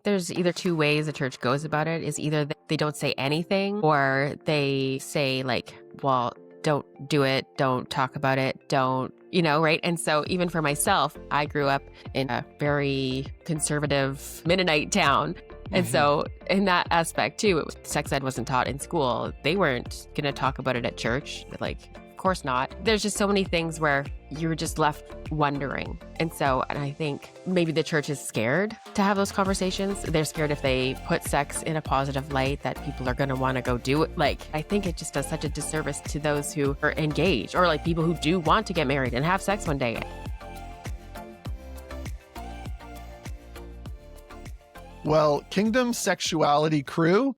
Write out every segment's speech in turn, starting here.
There's either two ways a church goes about it, is either they don't say anything, or they say like, well, don't do it, don't talk about it, don't, right? And so even for myself, I grew up in a very conservative Mennonite town. And so in that aspect too, sex ed wasn't taught in school. They weren't going to talk about it at church. Like, of course not. There's just so many things where you're just left wondering. And I think maybe the church is scared to have those conversations. They're scared if they put sex in a positive light that people are going to want to go do it. Like, I think it just does such a disservice to those who are engaged, or like people who do want to get married and have sex one day. Well, Kingdom Sexuality crew,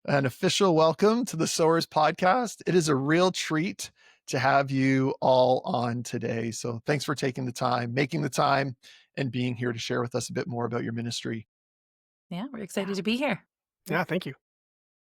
an official welcome to the Sowers podcast. It is a real treat to have you all on today. So thanks for taking the time, making the time, and being here to share with us a bit more about your ministry. Yeah, we're excited to be here. Yeah, thank you.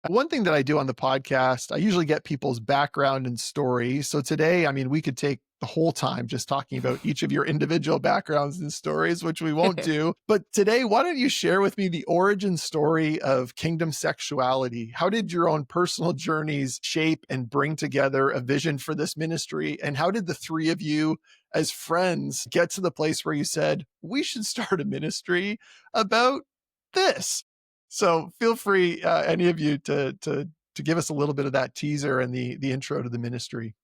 One thing that I do on the podcast, I usually get people's background and stories. So today, we could take the whole time just talking about each of your individual backgrounds and stories, which we won't do. But today, why don't you share with me the origin story of Kingdom Sexuality? How did your own personal journeys shape and bring together a vision for this ministry? And how did the three of you as friends get to the place where you said, we should start a ministry about this? So feel free, any of you, to give us a little bit of that teaser and the intro to the ministry.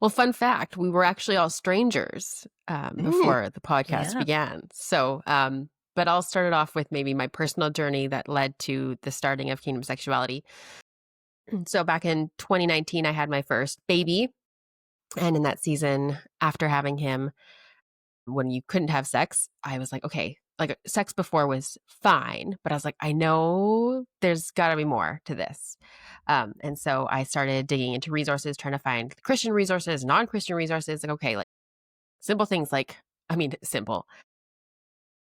Well, fun fact, we were actually all strangers before the podcast began. So, but I'll start it off with maybe my personal journey that led to the starting of Kingdom Sexuality. So back in 2019, I had my first baby. And in that season, after having him, when you couldn't have sex, I was like, okay, like sex before was fine, but I was like, I know there's got to be more to this. And so I started digging into resources, trying to find Christian resources, non-Christian resources. Like, okay, like simple things like, simple,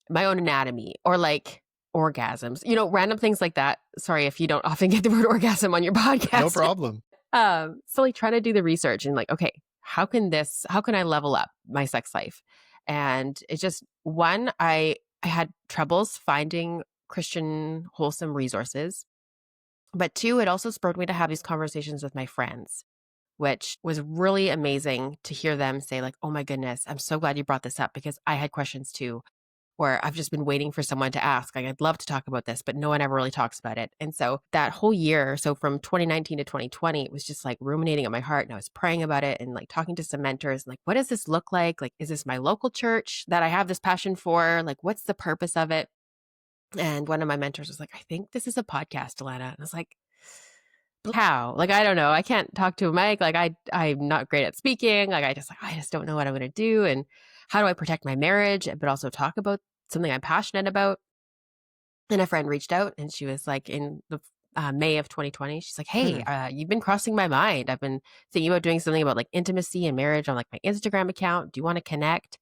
my own anatomy, or like orgasms, random things like that. Sorry if you don't often get the word orgasm on your podcast. No problem. So like trying to do the research and like, okay, how can I level up my sex life? And it's just, one, I had troubles finding Christian wholesome resources. But two, it also spurred me to have these conversations with my friends, which was really amazing to hear them say like, oh my goodness, I'm so glad you brought this up, because I had questions too, where I've just been waiting for someone to ask. Like, I'd love to talk about this, but no one ever really talks about it. And so that whole year, so from 2019 to 2020, it was just like ruminating in my heart, and I was praying about it and like talking to some mentors, like, what does this look like? Like, is this my local church that I have this passion for? Like, what's the purpose of it? And one of my mentors was like, I think this is a podcast, Alana. And I was like, how? Like, I don't know. I can't talk to a mic. Like, I'm not great at speaking. Like, I just don't know what I'm going to do. And how do I protect my marriage, but also talk about something I'm passionate about? And a friend reached out, and she was like, in the May of 2020, she's like, hey, you've been crossing my mind. I've been thinking about doing something about like intimacy and marriage on like my Instagram account. Do you want to connect?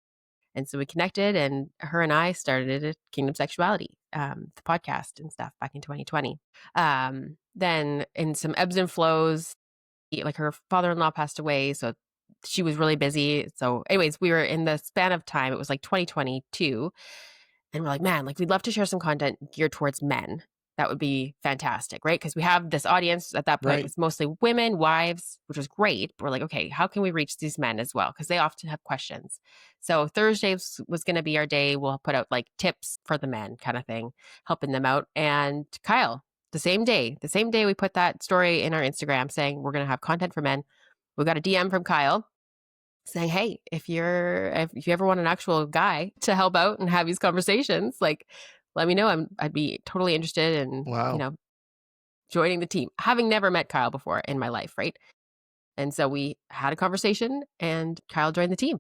And so we connected, and her and I started Kingdom Sexuality, the podcast and stuff, back in 2020. Then in some ebbs and flows, like her father-in-law passed away, so she was really busy. So anyways, we were in the span of time, it was like 2022, and we're like, man, like we'd love to share some content geared towards men. That would be fantastic, right? Because we have this audience at that point. Right. It's mostly women, wives, which was great. But we're like, okay, how can we reach these men as well? Because they often have questions. So Thursday was going to be our day. We'll put out like tips for the men kind of thing, helping them out. And Kyle, the same day we put that story in our Instagram saying we're going to have content for men, we got a DM from Kyle saying, hey, if you ever want an actual guy to help out and have these conversations, like, let me know. I'd be totally interested in, joining the team, having never met Kyle before in my life, right? And so we had a conversation, and Kyle joined the team.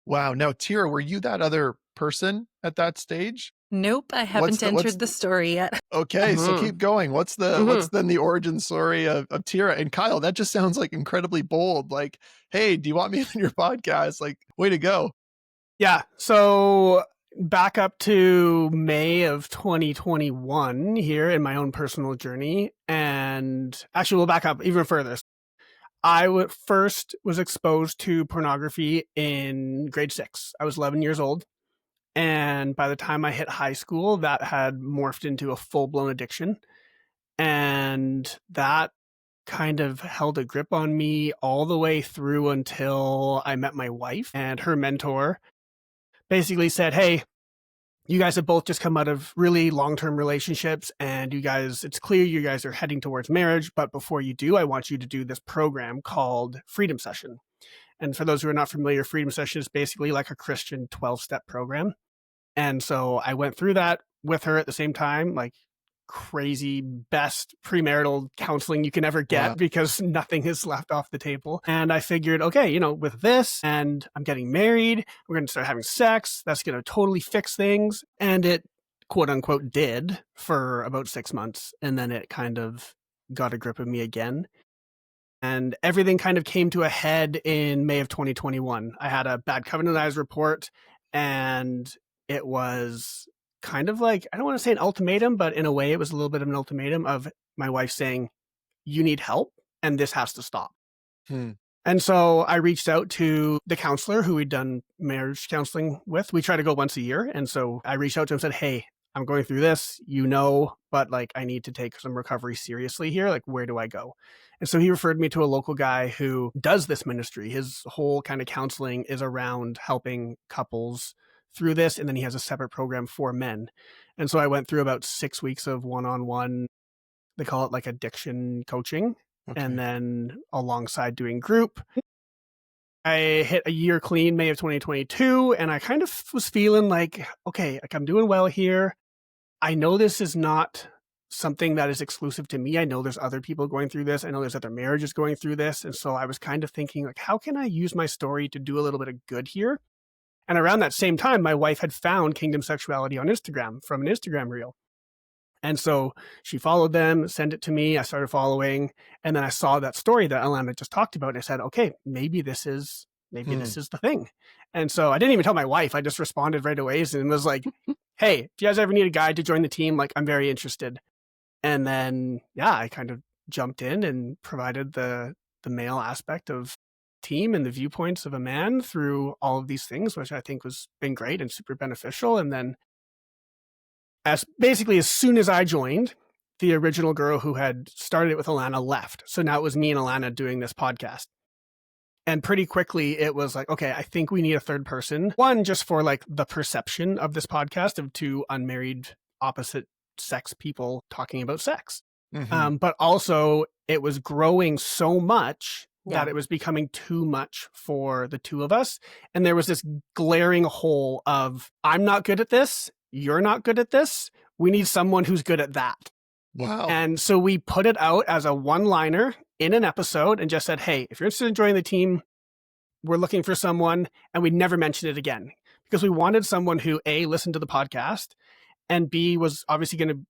Wow. Now, Tiera, were you that other person at that stage? Nope, I haven't entered the story yet. Okay, so keep going. What's then the origin story of Tiera? And Kyle, that just sounds like incredibly bold. Like, hey, do you want me on your podcast? Like, way to go. Yeah. So back up to May of 2021 here in my own personal journey. And actually, we'll back up even further. I first was exposed to pornography in grade 6. I was 11 years old. And by the time I hit high school, that had morphed into a full-blown addiction. And that kind of held a grip on me all the way through until I met my wife, and her mentor basically said, hey, you guys have both just come out of really long-term relationships, and it's clear you guys are heading towards marriage. But before you do, I want you to do this program called Freedom Session. And for those who are not familiar, Freedom Session is basically like a Christian 12-step program. And so I went through that with her at the same time, like crazy best premarital counseling you can ever get, because nothing is left off the table. And I figured, okay, with this, and I'm getting married, we're going to start having sex. That's going to totally fix things. And it, quote unquote, did for about 6 months. And then it kind of got a grip of me again. And everything kind of came to a head in May of 2021. I had a bad covenant eyes report, and it was kind of like, I don't want to say an ultimatum, but in a way it was a little bit of an ultimatum of my wife saying, you need help and this has to stop. And so I reached out to the counselor who we'd done marriage counseling with. We try to go once a year. And so I reached out to him and said, hey, I'm going through this, but like I need to take some recovery seriously here. Like, where do I go? And so he referred me to a local guy who does this ministry. His whole kind of counseling is around helping couples through this. And then he has a separate program for men. And so I went through about 6 weeks of one-on-one, they call it like addiction coaching. Okay. And then alongside doing group, I hit a year clean, May of 2022. And I kind of was feeling like, okay, like I'm doing well here. I know this is not something that is exclusive to me. I know there's other people going through this. I know there's other marriages going through this. And so I was kind of thinking, like, how can I use my story to do a little bit of good here? And around that same time, my wife had found Kingdom Sexuality on Instagram from an Instagram reel. And so she followed them, sent it to me. I started following. And then I saw that story that Alana just talked about. And I said, okay, maybe this is the thing. And so I didn't even tell my wife. I just responded right away and was like, hey, if you guys ever need a guy to join the team, like I'm very interested. And then, I kind of jumped in and provided the male aspect of team and the viewpoints of a man through all of these things, which I think was been great and super beneficial. And then as soon as I joined, the original girl who had started it with Alana left. So now it was me and Alana doing this podcast. And pretty quickly it was like, okay, I think we need a third person. One, just for like the perception of this podcast of two unmarried opposite sex people talking about sex. Mm-hmm. But also it was growing so much that it was becoming too much for the two of us. And there was this glaring hole of, I'm not good at this. You're not good at this. We need someone who's good at that. Wow. And so we put it out as a one-liner in an episode and just said, hey, if you're interested in joining the team, we're looking for someone. And we never mentioned it again because we wanted someone who A, listened to the podcast, and B, was obviously going to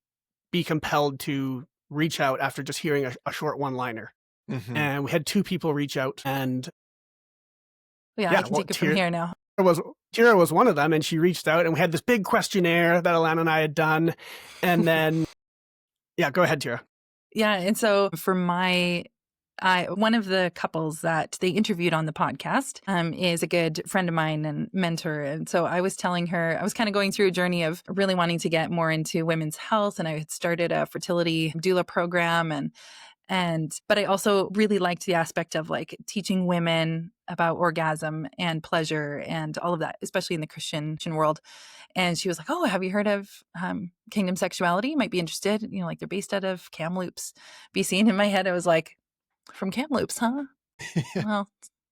be compelled to reach out after just hearing a short one-liner. Mm-hmm. And we had 2 people reach out, and I can take it from here now. Tiera was one of them, and she reached out, and we had this big questionnaire that Alana and I had done. And then, go ahead, Tiera. Yeah, and so for one of the couples that they interviewed on the podcast is a good friend of mine and mentor. And so I was telling her, I was kind of going through a journey of really wanting to get more into women's health. And I had started a fertility doula program but I also really liked the aspect of like teaching women about orgasm and pleasure and all of that, especially in the Christian world. And she was like, oh, have you heard of Kingdom Sexuality? You might be interested. Like they're based out of Kamloops, BC. And in my head, I was like, from Kamloops, huh? Well,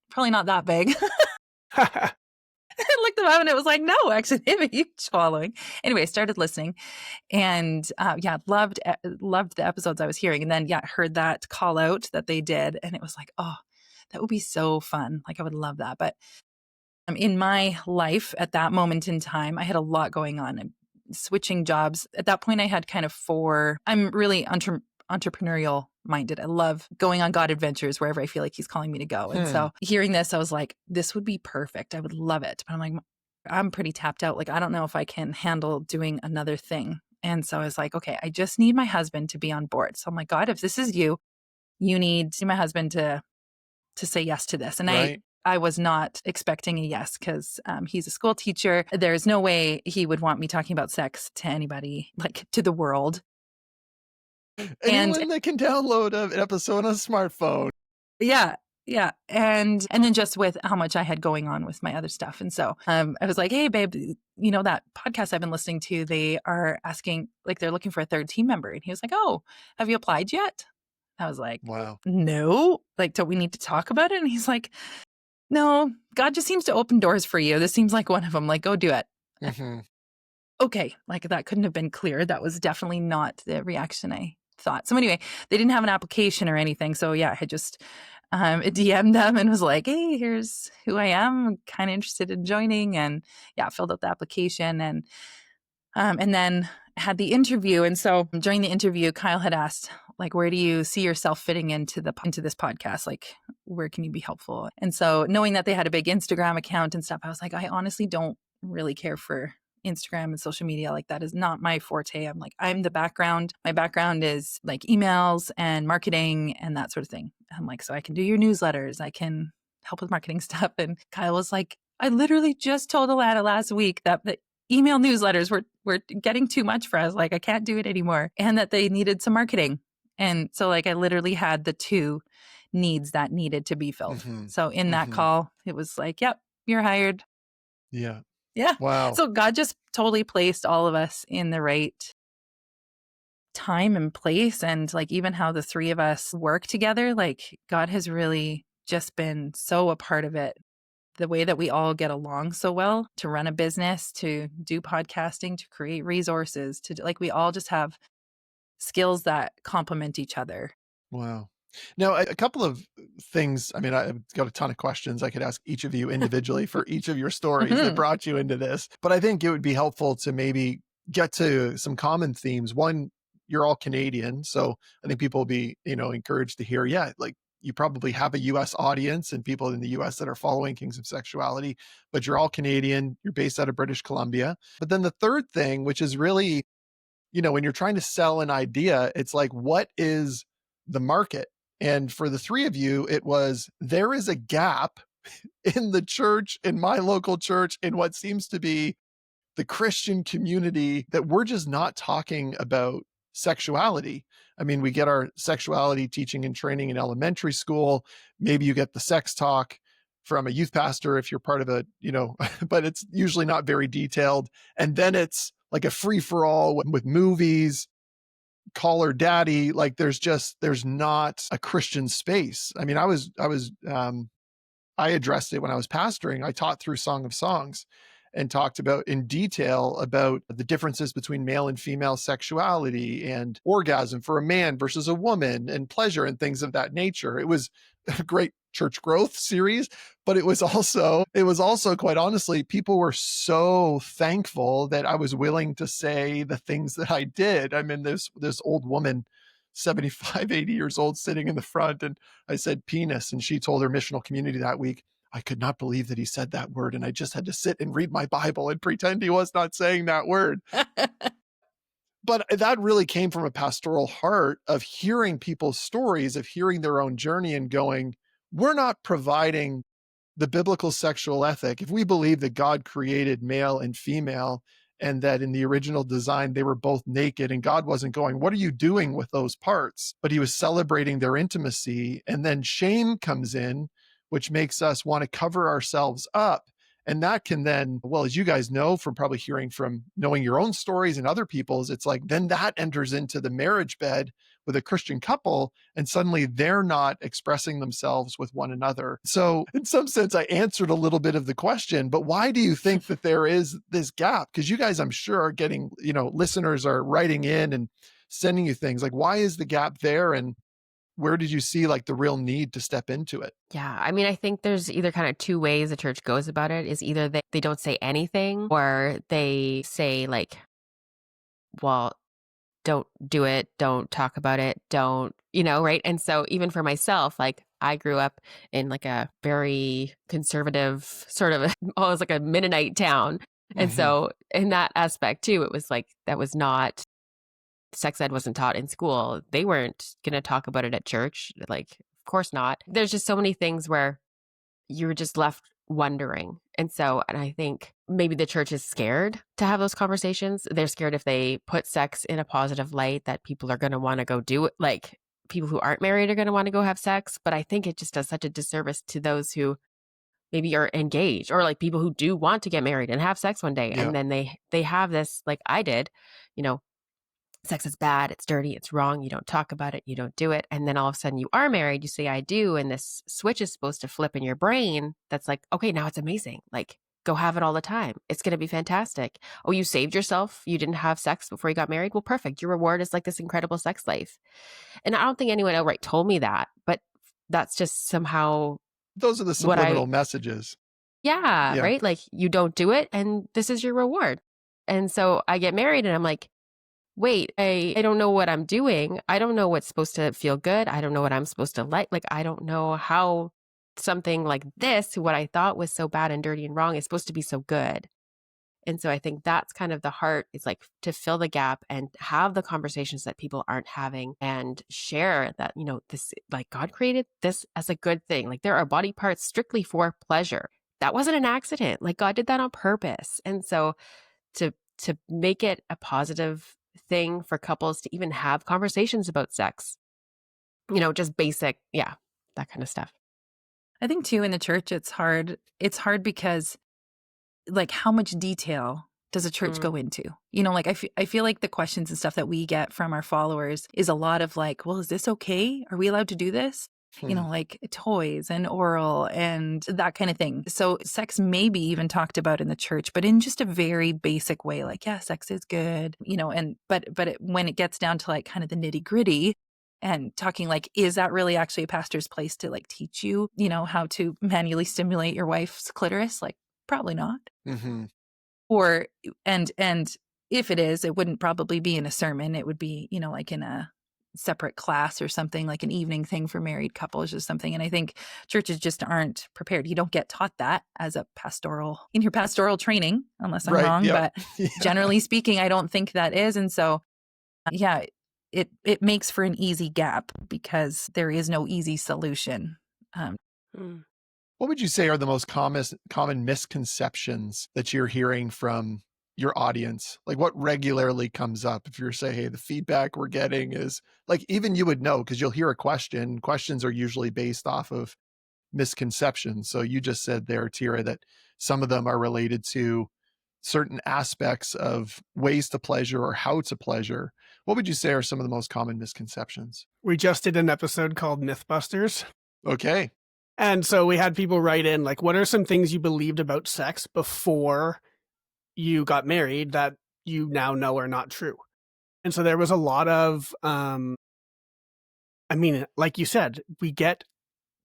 probably not that big. I looked them up and it was like, no, actually they have a huge following. Anyway, I started listening and loved the episodes I was hearing. And then heard that call out that they did. And it was like, oh, that would be so fun. Like I would love that. But in my life at that moment in time, I had a lot going on. I'm switching jobs. At that point I had kind of I'm really entrepreneurial minded. I love going on God adventures wherever I feel like he's calling me to go. And so hearing this, I was like, this would be perfect. I would love it. But I'm like, I'm pretty tapped out. Like, I don't know if I can handle doing another thing. And so I was like, okay, I just need my husband to be on board. So I'm like, God, if this is you need my husband to say yes to this. And right. I was not expecting a yes because he's a school teacher. There's no way he would want me talking about sex to anybody, like to the world. Anyone that can download an episode on a smartphone. Yeah. Yeah. And then just with how much I had going on with my other stuff. And so I was like, hey, babe, that podcast I've been listening to, they are asking, like, they're looking for a third team member. And he was like, oh, have you applied yet? I was like, Wow. no, like, don't we need to talk about it? And he's like, no, God just seems to open doors for you. This seems like one of them. Like, go do it. Mm-hmm. Okay. Like, that couldn't have been clear. That was definitely not the reaction I thought. So anyway, they didn't have an application or anything. So yeah, I had just DM'd them and was like, hey, here's who I am. I'm kind of interested in joining. And yeah, filled out the application and then had the interview. And so during the interview, Kyle had asked, like, where do you see yourself fitting into this podcast? Like, where can you be helpful? And so knowing that they had a big Instagram account and stuff, I was like, I honestly don't really care for Instagram and social media. Like, that is not my forte. I'm like, I'm the background. My background is like emails and marketing and that sort of thing. I'm like, so I can do your newsletters. I can help with marketing stuff. And Kyle was like, I literally just told Alana last week that the email newsletters were getting too much for us. Like, I can't do it anymore. And that they needed some marketing. And so like, I literally had the two needs that needed to be filled. Mm-hmm. So in that call, it was like, yep, you're hired. Yeah. Yeah. Wow. So God just totally placed all of us in the right time and place. And like, even how the three of us work together, like, God has really just been so a part of it. The way that we all get along so well to run a business, to do podcasting, to create resources, like, we all just have skills that complement each other. Wow. Now, a couple of things. I mean, I've got a ton of questions I could ask each of you individually for each of your stories that brought you into this. But I think it would be helpful to maybe get to some common themes. One, you're all Canadian. So I think people will be, encouraged to hear, yeah, like, you probably have a US audience and people in the US that are following Kingdom Sexuality, but you're all Canadian. You're based out of British Columbia. But then the third thing, which is really, when you're trying to sell an idea, it's like, what is the market? And for the three of you, it was, there is a gap in the church, in my local church, in what seems to be the Christian community, that we're just not talking about sexuality. I mean, we get our sexuality teaching and training in elementary school. Maybe you get the sex talk from a youth pastor if you're part of a, but it's usually not very detailed. And then it's like a free for all with movies, call her daddy. Like, there's not a Christian space. I mean, I addressed it when I was pastoring. I taught through Song of Songs and talked about in detail about the differences between male and female sexuality and orgasm for a man versus a woman and pleasure and things of that nature. It was a great church growth series, but it was also quite honestly, people were so thankful that I was willing to say the things that I did. I mean, this old woman, 75, 80 years old, sitting in the front, and I said penis, and she told her missional community that week, I could not believe that he said that word, and I just had to sit and read my Bible and pretend he was not saying that word. But that really came from a pastoral heart of hearing people's stories, of hearing their own journey and going, we're not providing the biblical sexual ethic. If we believe that God created male and female and that in the original design, they were both naked, and God wasn't going, what are you doing with those parts? But he was celebrating their intimacy. And then shame comes in, which makes us want to cover ourselves up. And that can then, well, as you guys know from probably hearing from knowing your own stories and other people's, it's like, then that enters into the marriage bed with a Christian couple, and suddenly they're not expressing themselves with one another. So in some sense, I answered a little bit of the question, but why do you think that there is this gap? Because you guys, I'm sure, are getting, listeners are writing in and sending you things like, why is the gap there? And where did you see like the real need to step into it? Yeah. I mean, I think there's either kind of two ways the church goes about it, is either they don't say anything, or they say like, well, don't do it, don't talk about it, don't, right? And so even for myself, like, I grew up in like a very conservative sort of, almost like a Mennonite town. And so in that aspect too, it was like, that was not, sex ed wasn't taught in school. They weren't going to talk about it at church. Like, of course not. There's just so many things where you're just left wondering. And I think maybe the church is scared to have those conversations. They're scared if they put sex in a positive light that people are going to want to go do it. Like people who aren't married are going to want to go have sex. But I think it just does such a disservice to those who maybe are engaged, or like people who do want to get married and have sex one day. Yeah. And then they have this, like I did, sex is bad, it's dirty, it's wrong, you don't talk about it, you don't do it. And then all of a sudden you are married, you say, I do. And this switch is supposed to flip in your brain. That's like, okay, now it's amazing. Like, go have it all the time. It's going to be fantastic. Oh, you saved yourself. You didn't have sex before you got married. Well, perfect. Your reward is like this incredible sex life. And I don't think anyone outright told me that, but that's just somehow Those are the subliminal messages. Yeah, right? Like you don't do it and this is your reward. And so I get married and I'm like, wait, I don't know what I'm doing. I don't know what's supposed to feel good. I don't know what I'm supposed to like. Like, I don't know how something like this, what I thought was so bad and dirty and wrong, is supposed to be so good. And so I think that's kind of the heart, is like to fill the gap and have the conversations that people aren't having, and share that, this, like, God created this as a good thing. Like, there are body parts strictly for pleasure. That wasn't an accident. Like, God did that on purpose. And so to make it a positive thing for couples to even have conversations about sex, just basic, that kind of stuff. I think too, in the church, it's hard. It's hard because, like, how much detail does a church go into? Like, I feel like the questions and stuff that we get from our followers is a lot of like, well, is this okay? Are we allowed to do this? Like toys and oral and that kind of thing. So sex may be even talked about in the church, but in just a very basic way, like, yeah, sex is good, when it gets down to like kind of the nitty gritty and talking like, is that really actually a pastor's place to like teach you, how to manually stimulate your wife's clitoris? Like, probably not. Mm-hmm. Or, and if it is, it wouldn't probably be in a sermon. It would be, like in a separate class or something, like an evening thing for married couples or something. And I think churches just aren't prepared. You don't get taught that as in your pastoral training, unless I'm wrong. Yeah. But generally speaking, I don't think that is. And so, it makes for an easy gap because there is no easy solution. What would you say are the most common misconceptions that you're hearing from your audience? Like, what regularly comes up? If you're saying, hey, the feedback we're getting is, like, even you would know, because you'll hear a question. Questions are usually based off of misconceptions. So you just said there, Tiera, that some of them are related to certain aspects of ways to pleasure or how to pleasure. What would you say are some of the most common misconceptions? We just did an episode called Mythbusters. Okay. And so we had people write in, like, what are some things you believed about sex before you got married that you now know are not true? And so there was a lot of, like you said, we get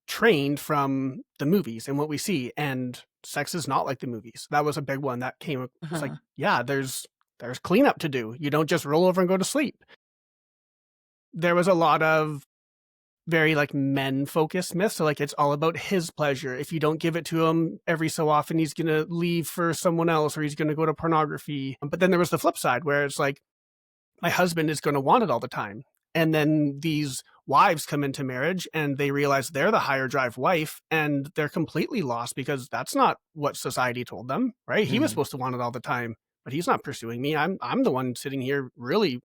trained from the movies and what we see, and sex is not like the movies. That was a big one that came. It's like, there's cleanup to do. You don't just roll over and go to sleep. There was a lot of very like men focused myths. So like, it's all about his pleasure. If you don't give it to him every so often, he's going to leave for someone else, or he's going to go to pornography. But then there was the flip side where it's like, my husband is going to want it all the time. And then these wives come into marriage and they realize they're the higher drive wife, and they're completely lost because that's not what society told them, right? He was supposed to want it all the time, but he's not pursuing me. I'm the one sitting here really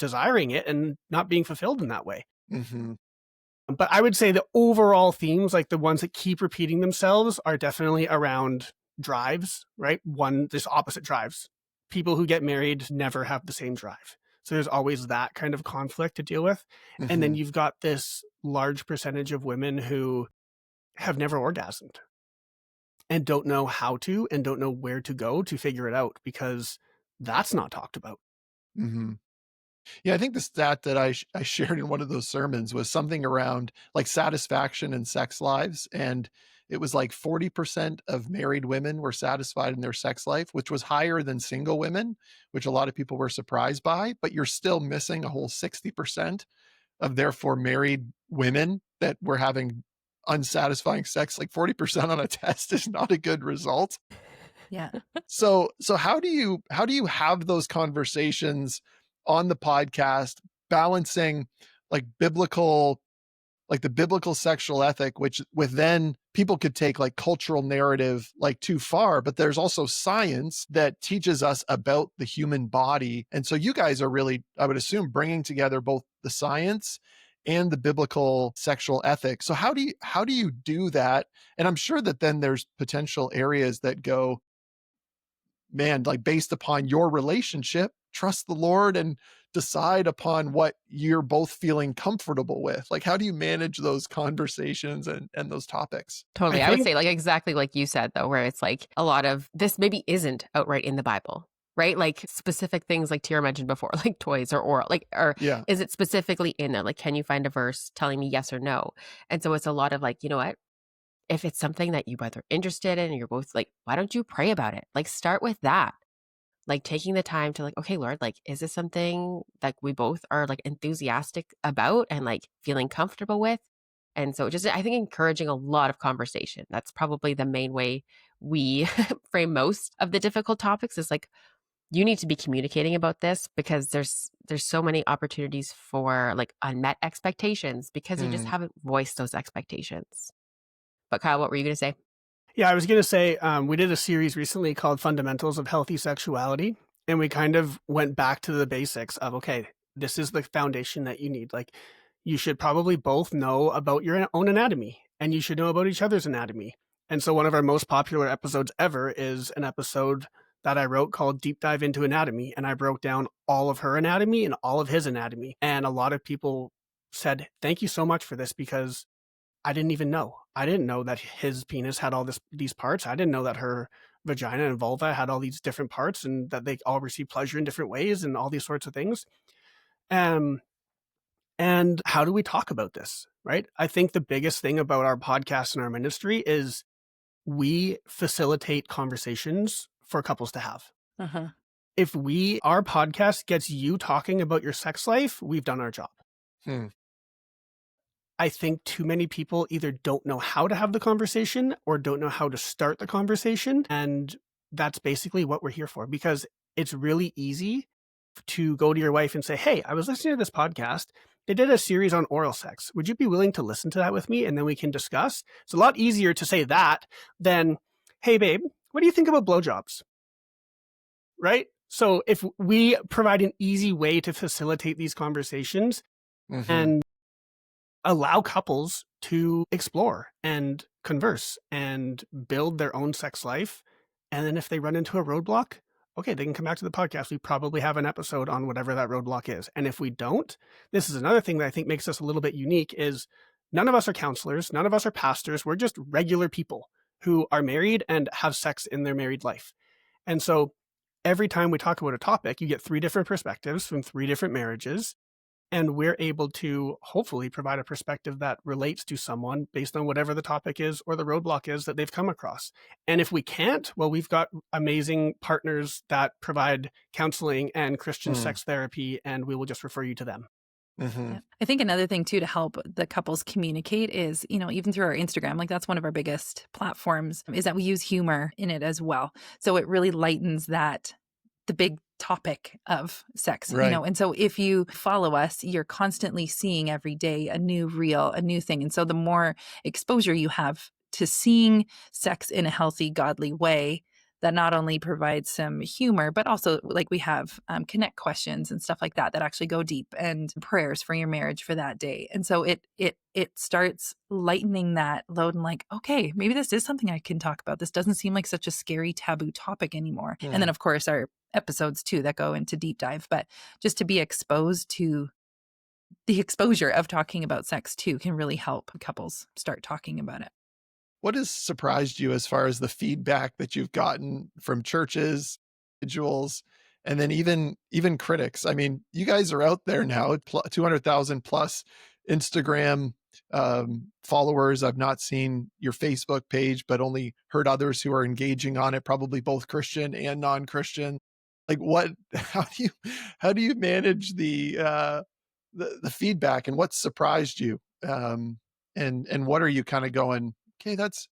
desiring it and not being fulfilled in that way. Mm-hmm. But I would say the overall themes, like the ones that keep repeating themselves, are definitely around drives, right? There's opposite drives. People who get married never have the same drive. So there's always that kind of conflict to deal with. Mm-hmm. And then you've got this large percentage of women who have never orgasmed and don't know how to, and don't know where to go to figure it out, because that's not talked about. Mm-hmm. Yeah, I think the stat that I shared in one of those sermons was something around like satisfaction in sex lives. And it was like 40% of married women were satisfied in their sex life, which was higher than single women, which a lot of people were surprised by. But you're still missing a whole 60% of therefore married women that were having unsatisfying sex. Like 40% on a test is not a good result. Yeah. So how do you have those conversations on the podcast, balancing like the biblical sexual ethic, with then people could take like cultural narrative like too far, but there's also science that teaches us about the human body. And so you guys are really, I would assume, bringing together both the science and the biblical sexual ethics. So how do you do that? And I'm sure that then there's potential areas that go, man, like based upon your relationship, trust the Lord and decide upon what you're both feeling comfortable with. Like, how do you manage those conversations and those topics? I Totally. I would think say like exactly like you said though, where it's like a lot of this maybe isn't outright in the Bible, right? Like specific things like Tiera mentioned before, like toys or oral, like, or Yeah. is it specifically in there? Like, can you find a verse telling me yes or no? And so it's a lot of like, you know what? If it's something that you both are interested in and you're both like, why don't you pray about it? Like start with that. Like taking the time to like, okay, Lord, like, is this something that we both are like enthusiastic about and like feeling comfortable with? And so just, I think encouraging a lot of conversation. That's probably the main way we frame most of the difficult topics is like, you need to be communicating about this because there's so many opportunities for like unmet expectations because you just Mm. haven't voiced those expectations. But Kyle, what were you going to say? Yeah, I was going to say we did a series recently called Fundamentals of Healthy Sexuality, and we kind of went back to the basics of, okay, this is the foundation that you need. Like, you should probably both know about your own anatomy, and you should know about each other's anatomy. And so one of our most popular episodes ever is an episode that I wrote called Deep Dive into Anatomy, and I broke down all of her anatomy and all of his anatomy. And a lot of people said, thank you so much for this because I didn't even know. I didn't know that his penis had all these parts. I didn't know that her vagina and vulva had all these different parts and that they all receive pleasure in different ways and all these sorts of things. And how do we talk about this, right? I think the biggest thing about our podcast and our ministry is we facilitate conversations for couples to have. Uh-huh. If our podcast gets you talking about your sex life, we've done our job. Hmm. I think too many people either don't know how to have the conversation or don't know how to start the conversation. And that's basically what we're here for, because it's really easy to go to your wife and say, hey, I was listening to this podcast. They did a series on oral sex. Would you be willing to listen to that with me? And then we can discuss. It's a lot easier to say that than, hey, babe, what do you think about blowjobs? Right? So if we provide an easy way to facilitate these conversations and allow couples to explore and converse and build their own sex life. And then if they run into a roadblock, okay, they can come back to the podcast. We probably have an episode on whatever that roadblock is. And if we don't, this is another thing that I think makes us a little bit unique is none of us are counselors. None of us are pastors. We're just regular people who are married and have sex in their married life. And so every time we talk about a topic, you get 3 different perspectives from 3 different marriages. And we're able to hopefully provide a perspective that relates to someone based on whatever the topic is or the roadblock is that they've come across. And if we can't, well, we've got amazing partners that provide counseling and Christian sex therapy, and we will just refer you to them. Yeah. I think another thing too to help the couples communicate is, even through our Instagram, like that's one of our biggest platforms, is that we use humor in it as well. So it really lightens the big topic of sex, Right. and so if you follow us, you're constantly seeing every day a new reel, a new thing. And so the more exposure you have to seeing sex in a healthy, godly way, that not only provides some humor, but also like we have connect questions and stuff like that actually go deep, and prayers for your marriage for that day. And so it starts lightening that load and like, okay, maybe this is something I can talk about. This doesn't seem like such a scary taboo topic anymore. And then of course our episodes too that go into deep dive, but just to be exposed to the exposure of talking about sex too can really help couples start talking about it. What has surprised you as far as the feedback that you've gotten from churches, individuals, and then even critics? I mean, you guys are out there now, 200,000 plus Instagram followers. I've not seen your Facebook page, but only heard others who are engaging on it, probably both Christian and non-Christian. Like how do you manage the feedback, and what surprised you? And what are you kind of going, okay, that's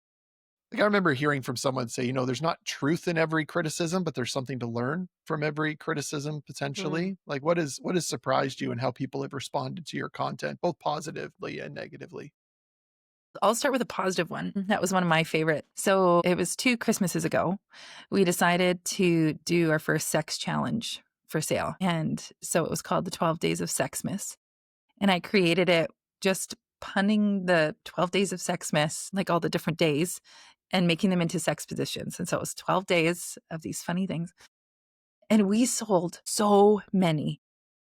like, I remember hearing from someone say, there's not truth in every criticism, but there's something to learn from every criticism potentially. Like what has surprised you and how people have responded to your content, both positively and negatively? I'll start with a positive one. That was one of my favorite. So it was 2 Christmases ago. We decided to do our first sex challenge for sale. And so it was called the 12 Days of Sexmas. And I created it just punning the 12 Days of Sexmas, like all the different days, and making them into sex positions. And so it was 12 days of these funny things. And we sold so many.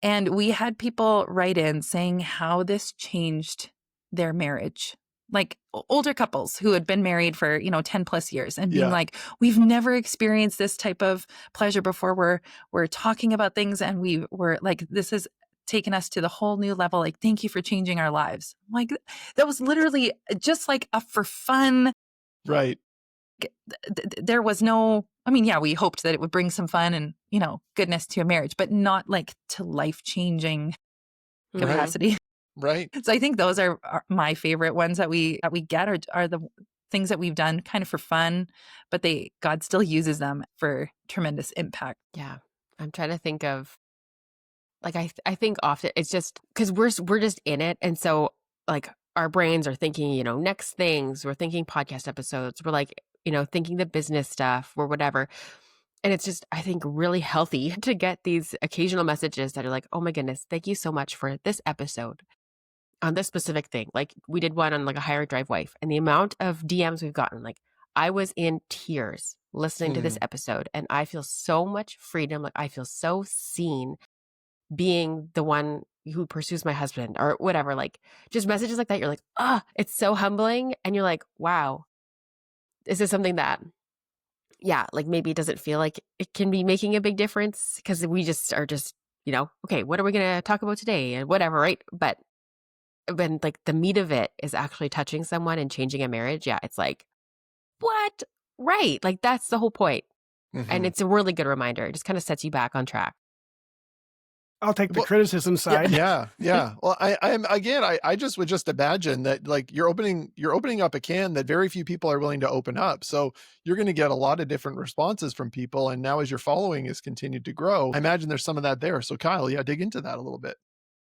And we had people write in saying how this changed their marriage. Like older couples who had been married for, 10 plus years and being like, we've never experienced this type of pleasure before. We're talking about things and we were like, this has taken us to the whole new level. Like, thank you for changing our lives. Like that was literally just like a for fun. Right. There was no, we hoped that it would bring some fun and, goodness to a marriage, but not like to life-changing capacity. Right. So I think those are my favorite ones that we get are the things that we've done kind of for fun, but God still uses them for tremendous impact. Yeah. I'm trying to think of, like, I think often it's just because we're just in it. And so like our brains are thinking, next things, we're thinking podcast episodes, we're like, thinking the business stuff or whatever. And it's just, I think, really healthy to get these occasional messages that are like, oh my goodness, thank you so much for this episode on this specific thing. Like we did one on like a hire drive wife, and the amount of DMs we've gotten, like I was in tears listening to this episode and I feel so much freedom. Like I feel so seen being the one who pursues my husband or whatever, like just messages like that. You're like, it's so humbling. And you're like, wow, this is something that, like maybe it doesn't feel like it can be making a big difference because we just are just, okay, what are we going to talk about today and whatever, right? But when like the meat of it is actually touching someone and changing a marriage, it's like, what? Right. Like that's the whole point. And it's a really good reminder. It just kind of sets you back on track. I'll take the criticism side. Yeah. Well, I just would just imagine that like you're opening up a can that very few people are willing to open up. So you're going to get a lot of different responses from people. And now as your following has continued to grow, I imagine there's some of that there. So Kyle, dig into that a little bit.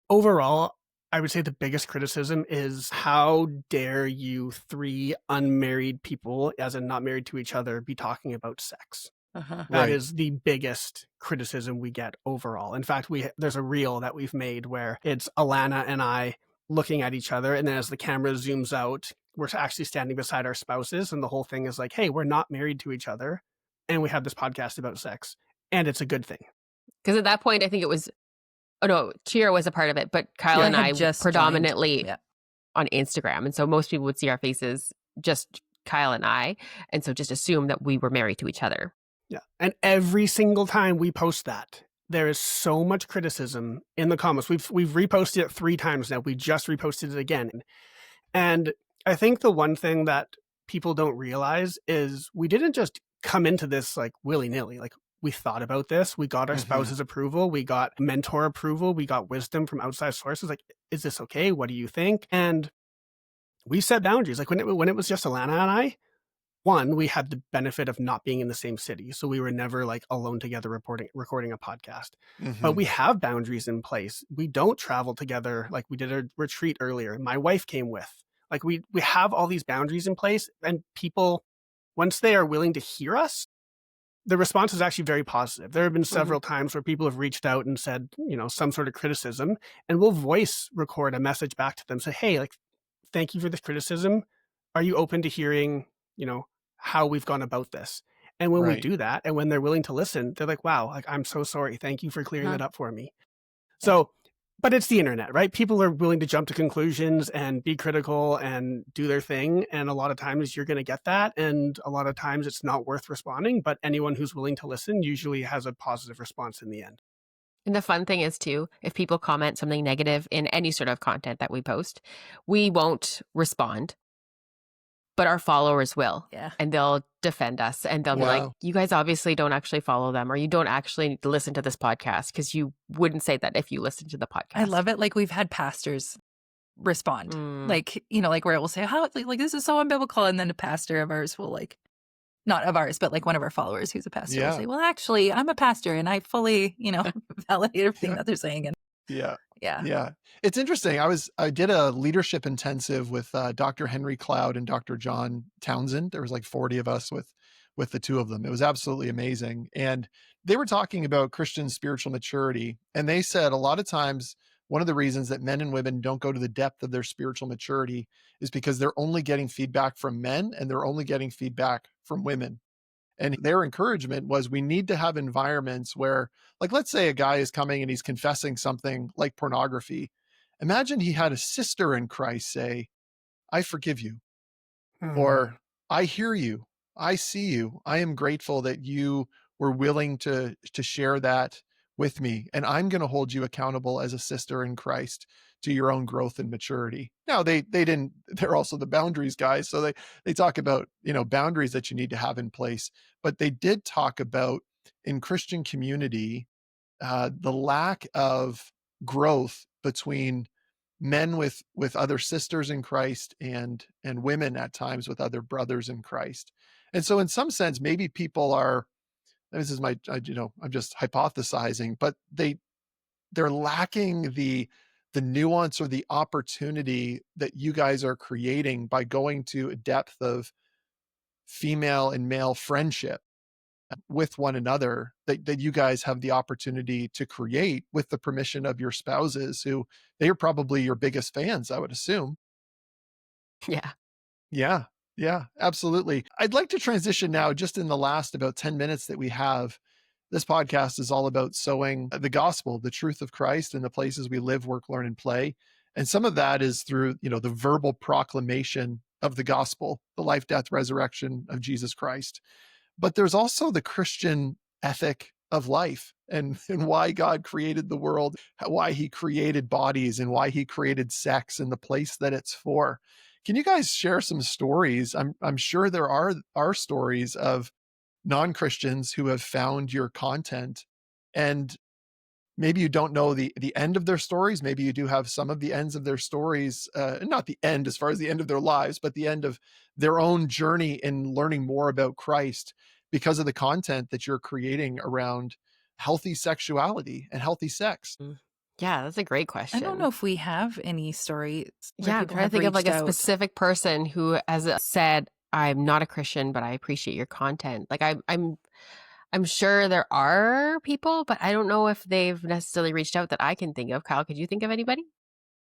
Overall, I would say the biggest criticism is how dare you 3 unmarried people, as in not married to each other, be talking about sex. That is the biggest criticism we get overall. In fact, there's a reel that we've made where it's Alana and I looking at each other, and then as the camera zooms out, we're actually standing beside our spouses, and the whole thing is like, hey, we're not married to each other, and we have this podcast about sex, and it's a good thing. Because at that point, I think it was, Tiera was a part of it, but Kyle and I just predominantly on Instagram, and so most people would see our faces, just Kyle and I, and so just assume that we were married to each other. Yeah. And every single time we post that, there is so much criticism in the comments. We've reposted it 3 times now. We just reposted it again. And I think the one thing that people don't realize is we didn't just come into this like willy-nilly. Like we thought about this. We got our spouse's approval. We got mentor approval. We got wisdom from outside sources. Like, is this okay? What do you think? And we set boundaries. Like when it was just Alana and I, one, we had the benefit of not being in the same city. So we were never like alone together recording a podcast. But we have boundaries in place. We don't travel together. Like we did a retreat earlier. My wife came with. Like we have all these boundaries in place, and people, once they are willing to hear us, the response is actually very positive. There have been several times where people have reached out and said, some sort of criticism, and we'll voice record a message back to them. Say, hey, like, thank you for this criticism. Are you open to hearing, how we've gone about this? And when we do that, and when they're willing to listen, they're like, wow, like, I'm so sorry. Thank you for clearing that up for me. So, but it's the internet, right? People are willing to jump to conclusions and be critical and do their thing. And a lot of times you're going to get that. And a lot of times it's not worth responding, but anyone who's willing to listen usually has a positive response in the end. And the fun thing is too, if people comment something negative in any sort of content that we post, we won't respond, but our followers will. Yeah. And they'll defend us, and they'll be like, you guys obviously don't actually follow them, or you don't actually listen to this podcast, because you wouldn't say that if you listened to the podcast. I love it. Like we've had pastors respond, like, like where it will say, how, like this is so unbiblical. And then a pastor of ours will like, not of ours, but like one of our followers who's a pastor will say, well, actually, I'm a pastor and I fully, validate everything that they're saying. And Yeah. Yeah. It's interesting. I did a leadership intensive with Dr. Henry Cloud and Dr. John Townsend. There was like 40 of us with the two of them. It was absolutely amazing. And they were talking about Christian spiritual maturity. And they said a lot of times one of the reasons that men and women don't go to the depth of their spiritual maturity is because they're only getting feedback from men and they're only getting feedback from women. And their encouragement was we need to have environments where, like, let's say a guy is coming and he's confessing something like pornography. Imagine he had a sister in Christ say, I forgive you, Hmm. or I hear you, I see you, I am grateful that you were willing to share that with me, and I'm going to hold you accountable as a sister in Christ to your own growth and maturity. Now they didn't, they're also the boundaries guys, so they talk about, boundaries that you need to have in place, but they did talk about in Christian community the lack of growth between men with other sisters in Christ and women at times with other brothers in Christ. And so in some sense maybe people are, this is I'm just hypothesizing, but they're lacking the nuance or the opportunity that you guys are creating by going to a depth of female and male friendship with one another that you guys have the opportunity to create with the permission of your spouses who they are probably your biggest fans, I would assume. Yeah. Yeah. Yeah, absolutely. I'd like to transition now just in the last about 10 minutes that we have. This podcast is all about sowing the gospel, the truth of Christ in the places we live, work, learn, and play. And some of that is through, the verbal proclamation of the gospel, the life, death, resurrection of Jesus Christ. But there's also the Christian ethic of life and why God created the world, why he created bodies and why he created sex and the place that it's for. Can you guys share some stories? I'm sure there are stories of non-Christians who have found your content, and maybe you don't know the end of their stories. Maybe you do have some of the ends of their stories, not the end as far as the end of their lives, but the end of their own journey in learning more about Christ because of the content that you're creating around healthy sexuality and healthy sex. Mm. Yeah, that's a great I don't know question. if we have any stories where Yeah, I'm people trying to have think of like reached a out. specific person who has said, "I'm not a Christian, but I appreciate your content." Like I'm sure there are people, but I don't know if they've necessarily reached out that I can think of. Kyle, could you think of anybody?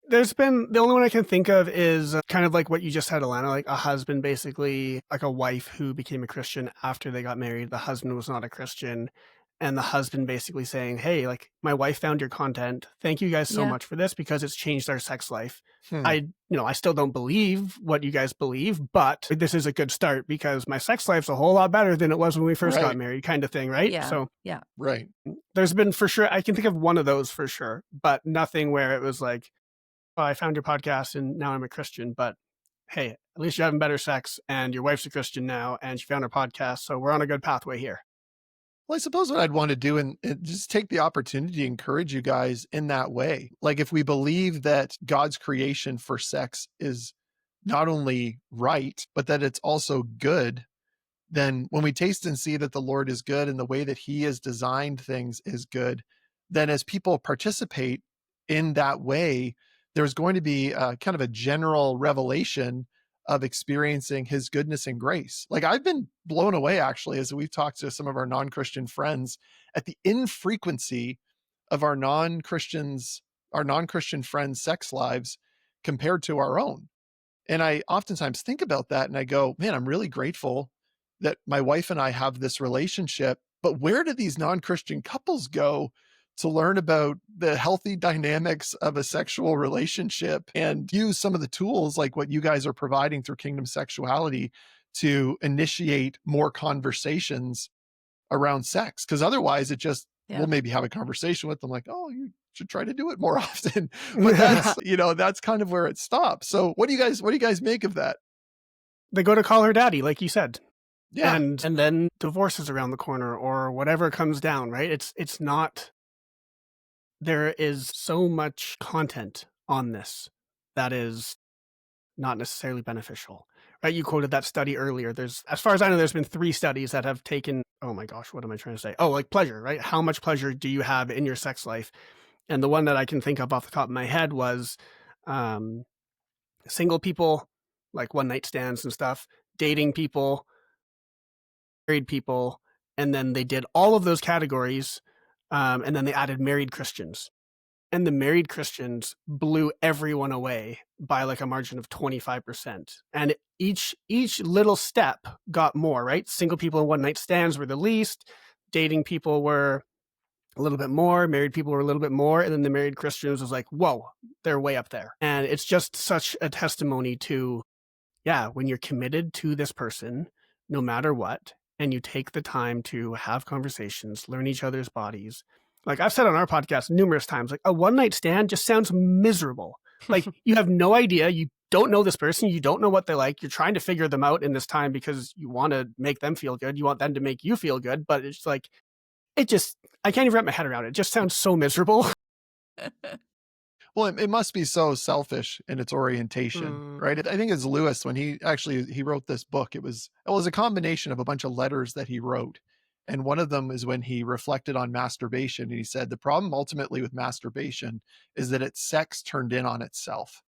There's been the only one I can think of is kind of like what you just said, Alana, like a husband, basically, like a wife who became a Christian after they got married. The husband was not a Christian. And the husband basically saying, hey, like my wife found your content. Thank you guys so Yeah. much for this because it's changed our sex life. Hmm. I still don't believe what you guys believe, but this is a good start because my sex life's a whole lot better than it was when we first got Right. married, kind of thing, right? Yeah. So Yeah. Right. there's been for sure, I can think of one of those for sure, but nothing where it was like, oh, I found your podcast and now I'm a Christian, but hey, at least you're having better sex and your wife's a Christian now and she found her podcast. So we're on a good pathway here. Well, I suppose what I'd want to do and just take the opportunity to encourage you guys in that way. Like if we believe that God's creation for sex is not only right, but that it's also good, then when we taste and see that the Lord is good and the way that he has designed things is good, then as people participate in that way, there's going to be kind of a general revelation of experiencing his goodness and grace. Like I've been blown away actually, as we've talked to some of our non-Christian friends at the infrequency of our non-Christian friends' sex lives compared to our own. And I oftentimes think about that and I go, man, I'm really grateful that my wife and I have this relationship. But where do these non Christian couples go to learn about the healthy dynamics of a sexual relationship and use some of the tools like what you guys are providing through Kingdom Sexuality to initiate more conversations around sex? Because otherwise, it just, Yeah. we'll maybe have a conversation with them like, oh, you should try to do it more often. But They that's kind of where it stops. So what do you guys make of that? go to call her daddy, like you said. Yeah. And then divorce is around the corner or whatever comes down, right? It's not, there is so much content on this that is not necessarily beneficial, right? You quoted that study earlier. As far as I know, there's been 3 studies that have taken, oh my gosh, what am I trying to say? Oh, like pleasure, right? How much pleasure do you have in your sex life? And the one that I can think of off the top of my head was single people, like one night stands and stuff, dating people, married people, and then they did all of those categories, and then they added married Christians. And the married Christians blew everyone away by like a margin of 25%. And each little step got more, right? Single people and one night stands were the least. Dating people were a little bit more. Married people were a little bit more. And then the married Christians was like, whoa, they're way up there. And it's just such a testimony to, yeah, when you're committed to this person, no matter what, and you take the time to have conversations, learn each other's bodies. Like I've said on our podcast numerous times, like a one night stand just sounds miserable. Like you have no idea. You don't know this person. You don't know what they like. You're trying to figure them out in this time because you want to make them feel good. You want them to make you feel good. But it's like, I can't even wrap my head around it. It just sounds so miserable. Well, it must be so selfish in its orientation, right? I think it's Lewis when he wrote this book. It was a combination of a bunch of letters that he wrote. And one of them is when he reflected on masturbation. And he said, the problem ultimately with masturbation is that it's sex turned in on itself.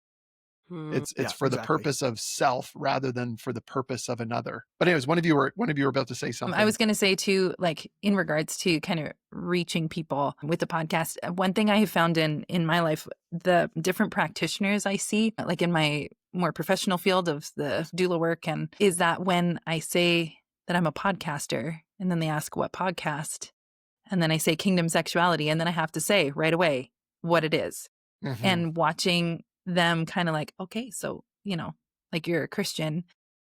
It's for the purpose of self rather than for the purpose of another. But anyways, one of you were about to say something. I was going to say too, like in regards to kind of reaching people with the podcast, one thing I have found in my life, the different practitioners I see, like in my more professional field of the doula work, and is that when I say that I'm a podcaster and then they ask what podcast, and then I say Kingdom Sexuality, and then I have to say right away what it is. Mm-hmm. And watching them kind of like, okay, so, like you're a Christian,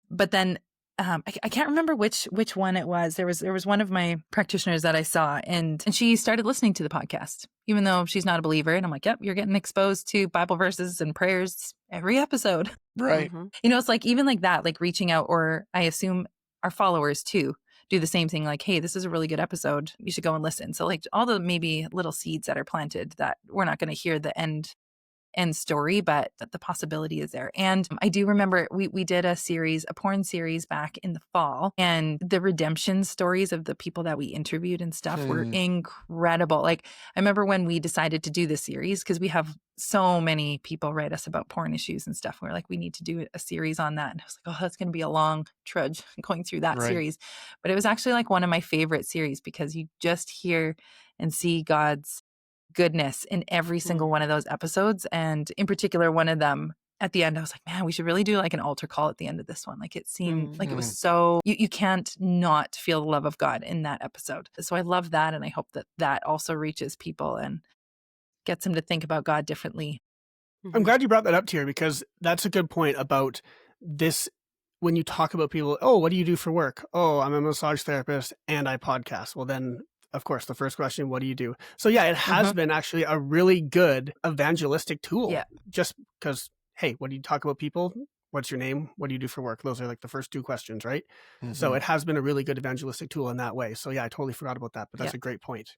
but then I can't remember which one it was. There was one of my practitioners that I saw, and she started listening to the podcast, even though she's not a believer. And I'm like, yep, you're getting exposed to Bible verses and prayers every episode. Right. It's like, even like that, like reaching out, or I assume our followers too do the same thing. Like, hey, this is a really good episode. You should go and listen. So like all the maybe little seeds that are planted that we're not going to hear the end story, but that the possibility is there. And I do remember we did a porn series back in the fall, and the redemption stories of the people that we interviewed and stuff were incredible. Like I remember when we decided to do this series, because we have so many people write us about porn issues and stuff. We're like, we need to do a series on that. And I was like, oh, that's going to be a long trudge going through that series. But it was actually like one of my favorite series, because you just hear and see God's goodness in every single one of those episodes. And in particular, one of them at the end, I was like, man, we should really do like an altar call at the end of this one. Like it seemed like it was so, you can't not feel the love of God in that episode. So I love that. And I hope that also reaches people and gets them to think about God differently. I'm glad you brought that up, Tiera, because that's a good point about this. When you talk about people, oh, what do you do for work? Oh, I'm a massage therapist and I podcast. Well, then of course, the first question, what do you do? So yeah, it has been actually a really good evangelistic tool. Yeah. Just because, hey, what do you talk about people? What's your name? What do you do for work? Those are like the first two questions, right? So it has been a really good evangelistic tool in that way. So yeah, I totally forgot about that, but that's a great point.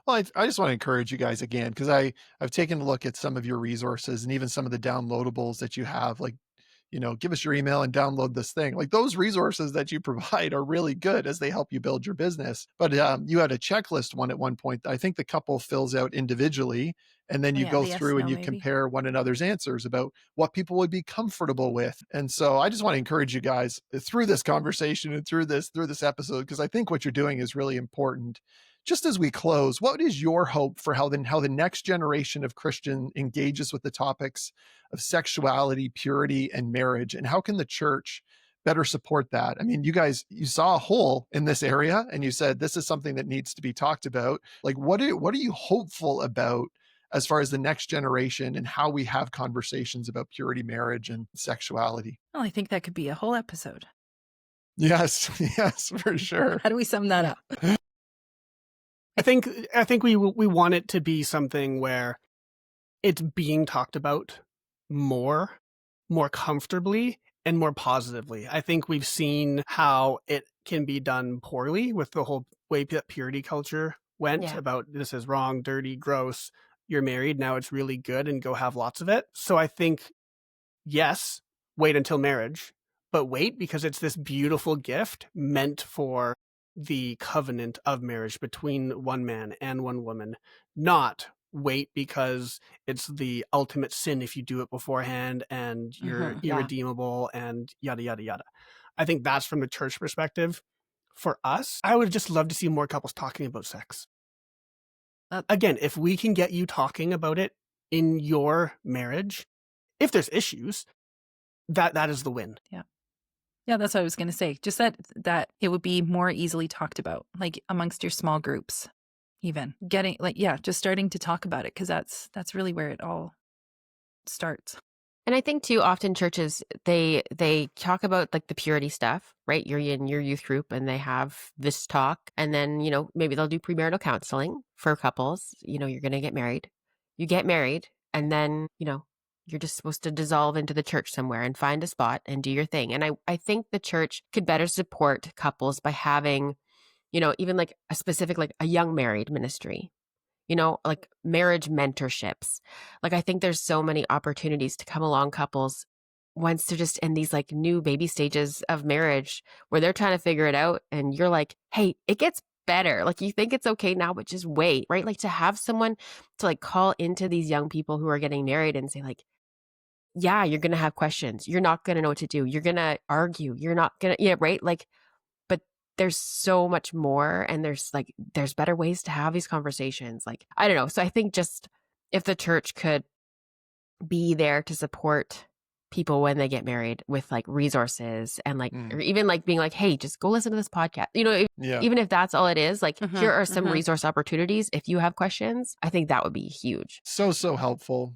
Well, I just want to encourage you guys again, because I've taken a look at some of your resources and even some of the downloadables that you have, like, give us your email and download this thing. Like those resources that you provide are really good as they help you build your business. But you had a checklist one at one point that I think the couple fills out individually. And then you go through and you compare one another's answers about what people would be comfortable with. And so I just want to encourage you guys through this conversation and through this episode, because I think what you're doing is really important. Just as we close, what is your hope for how the next generation of Christian engages with the topics of sexuality, purity, and marriage? And how can the church better support that? I mean, you saw a hole in this area and you said, this is something that needs to be talked about. Like, what are you hopeful about as far as the next generation and how we have conversations about purity, marriage, and sexuality? Well, I think that could be a whole episode. Yes, for sure. How do we sum that up? I think we want it to be something where it's being talked about more comfortably and more positively. I think we've seen how it can be done poorly with the whole way that purity culture went about this is wrong, dirty, gross. You're married, now it's really good and go have lots of it. So I think, yes, wait until marriage, but wait because it's this beautiful gift meant for the covenant of marriage between one man and one woman, not wait because it's the ultimate sin if you do it beforehand and you're Yeah. irredeemable and yada, yada, yada. I think that's from the church perspective. For us, I would just love to see more couples talking about sex. Again, if we can get you talking about it in your marriage, if there's issues, that is the win. Yeah, that's what I was going to say. Just that it would be more easily talked about, like amongst your small groups, even getting just starting to talk about it, because that's really where it all starts. And I think too, often churches, they talk about like the purity stuff, right? You're in your youth group and they have this talk, and then, maybe they'll do premarital counseling for couples. You're going to get married. You get married, and then, you're just supposed to dissolve into the church somewhere and find a spot and do your thing. And I think the church could better support couples by having, even like a specific, like a young married ministry, like marriage mentorships. Like, I think there's so many opportunities to come along couples once they're just in these like new baby stages of marriage where they're trying to figure it out. And you're like, hey, it gets better. Like, you think it's okay now, but just wait, right? Like, to have someone to like call into these young people who are getting married and say like, yeah, you're going to have questions. You're not going to know what to do. You're going to argue. You're not going to, right? Like, but there's so much more, and there's better ways to have these conversations. Like, I don't know. So I think just if the church could be there to support people when they get married with like resources and like, or even like being like, hey, just go listen to this podcast, even if that's all it is, like, here are some resource opportunities. If you have questions, I think that would be huge. So helpful.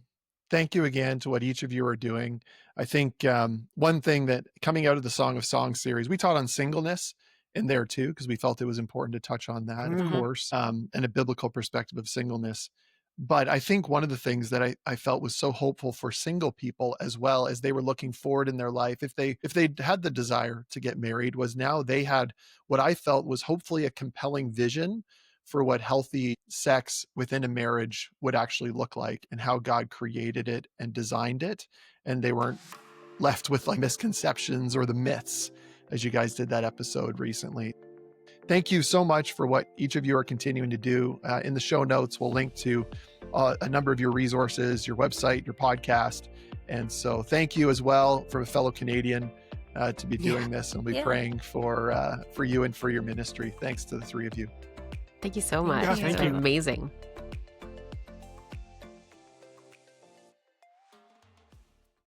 Thank you again to what each of you are doing. I think one thing that coming out of the Song of Songs series, we taught on singleness in there too, because we felt it was important to touch on that, of course, and a biblical perspective of singleness. But I think one of the things that I felt was so hopeful for single people as well, as they were looking forward in their life, if they had the desire to get married, was now they had what I felt was hopefully a compelling vision for what healthy sex within a marriage would actually look like and how God created it and designed it. And they weren't left with like misconceptions or the myths, as you guys did that episode recently. Thank you so much for what each of you are continuing to do. In the show notes, we'll link to a number of your resources, your website, your podcast. And so thank you as well for a fellow Canadian to be doing this, and we'll be praying for you and for your ministry. Thanks to the three of you. Thank you so much. Yeah, thank It's you. amazing.